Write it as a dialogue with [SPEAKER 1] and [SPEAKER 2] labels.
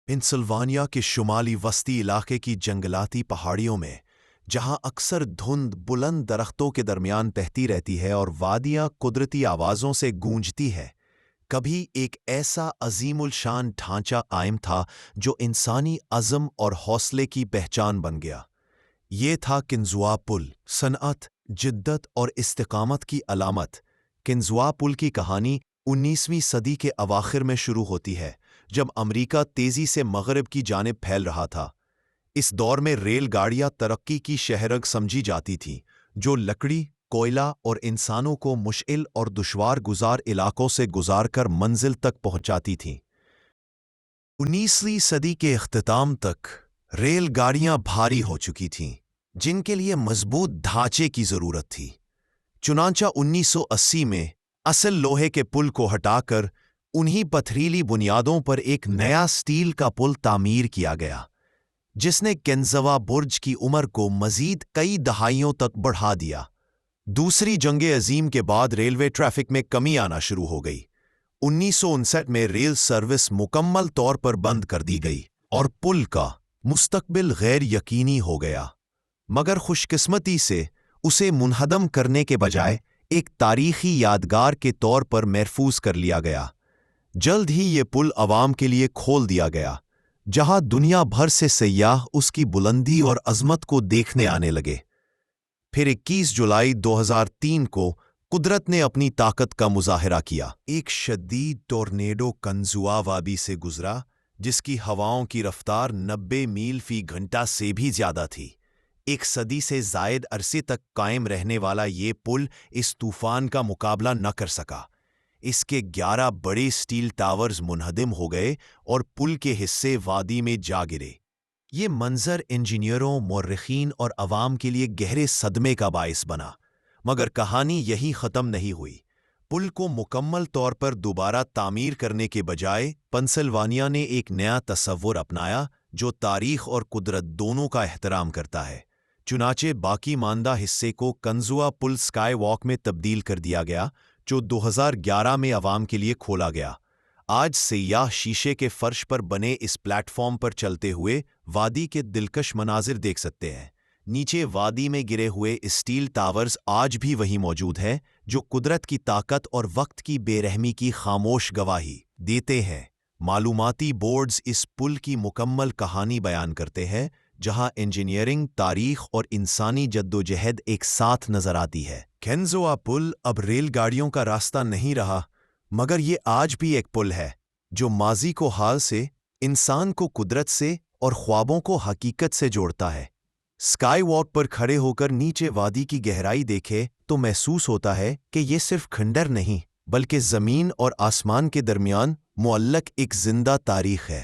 [SPEAKER 1] Pennsylvania کے شمالی وسطی علاقے کی جنگلاتی پہاڑیوں میں، جہاں اکثر دھند بلند درختوں کے درمیان بہتی رہتی ہے اور وادیاں قدرتی آوازوں سے گونجتی ہے، کبھی ایک ایسا عظیم الشان ڈھانچہ قائم تھا جو انسانی عزم اور حوصلے کی پہچان بن گیا۔ یہ تھا کنزوا پل، صنعت، جدت اور استقامت کی علامت۔ کنزوا پل کی کہانی 19ویں صدی کے اواخر میں شروع ہوتی ہے، جب امریکہ تیزی سے مغرب کی جانب پھیل رہا تھا۔ اس دور میں ریل گاڑیاں ترقی کی شہرگ سمجھی جاتی تھیں، جو لکڑی، کوئلہ اور انسانوں کو مشکل اور دشوار گزار علاقوں سے گزار کر منزل تک پہنچاتی تھیں۔ 19ویں صدی کے اختتام تک ریل گاڑیاں بھاری ہو چکی تھیں، جن کے لیے مضبوط ڈھانچے کی ضرورت تھی۔ چنانچہ 1980 میں اصل لوہے کے پل کو ہٹا کر انہی پتھریلی بنیادوں پر ایک نیا سٹیل کا پل تعمیر کیا گیا، جس نے کنزوا برج کی عمر کو مزید کئی دہائیوں تک بڑھا دیا۔ دوسری جنگ عظیم کے بعد ریلوے ٹریفک میں کمی آنا شروع ہو گئی۔ 1959 میں ریل سروس مکمل طور پر بند کر دی گئی اور پل کا مستقبل غیر یقینی ہو گیا، مگر خوش قسمتی سے اسے منہدم کرنے کے بجائے ایک تاریخی یادگار کے طور پر محفوظ کر لیا گیا۔ جلد ہی یہ پل عوام کے لیے کھول دیا گیا، جہاں دنیا بھر سے سیاح اس کی بلندی اور عظمت کو دیکھنے آنے لگے۔ پھر 21 جولائی 2003 کو قدرت نے اپنی طاقت کا مظاہرہ کیا۔ ایک شدید ٹورنیڈو کنزوا وادی سے گزرا، جس کی ہواؤں کی رفتار 90 میل فی گھنٹہ سے بھی زیادہ تھی۔ ایک صدی سے زائد عرصے تک قائم رہنے والا یہ پل اس طوفان کا مقابلہ نہ کر سکا۔ اس کے 11 بڑے سٹیل ٹاورز منہدم ہو گئے اور پل کے حصے وادی میں جا گرے۔ یہ منظر انجینئروں، مورخین اور عوام کے لیے گہرے صدمے کا باعث بنا، مگر کہانی یہی ختم نہیں ہوئی۔ پل کو مکمل طور پر دوبارہ تعمیر کرنے کے بجائے پنسلوانیا نے ایک نیا تصور اپنایا جو تاریخ اور قدرت دونوں کا احترام کرتا ہے۔ چنانچہ باقی ماندہ حصے کو کنزوا پل سکائی واک میں تبدیل کر دیا گیا، جو 2011 میں عوام کے لیے کھولا گیا۔ آج سیاح شیشے کے فرش پر بنے اس پلیٹ فارم پر چلتے ہوئے وادی کے دلکش مناظر دیکھ سکتے ہیں۔ نیچے وادی میں گرے ہوئے اسٹیل ٹاورز آج بھی وہیں موجود ہیں، جو قدرت کی طاقت اور وقت کی بے رحمی کی خاموش گواہی دیتے ہیں۔ معلوماتی بورڈز اس پل کی مکمل کہانی بیان کرتے ہیں، جہاں انجینئرنگ، تاریخ اور انسانی جدوجہد ایک ساتھ نظر آتی ہے۔ کنزوا پل اب ریل گاڑیوں کا راستہ نہیں رہا، مگر یہ آج بھی ایک پل ہے جو ماضی کو حال سے، انسان کو قدرت سے اور خوابوں کو حقیقت سے جوڑتا ہے۔ سکائی واک پر کھڑے ہو کر نیچے وادی کی گہرائی دیکھے تو محسوس ہوتا ہے کہ یہ صرف کھنڈر نہیں، بلکہ زمین اور آسمان کے درمیان معلق ایک زندہ تاریخ ہے۔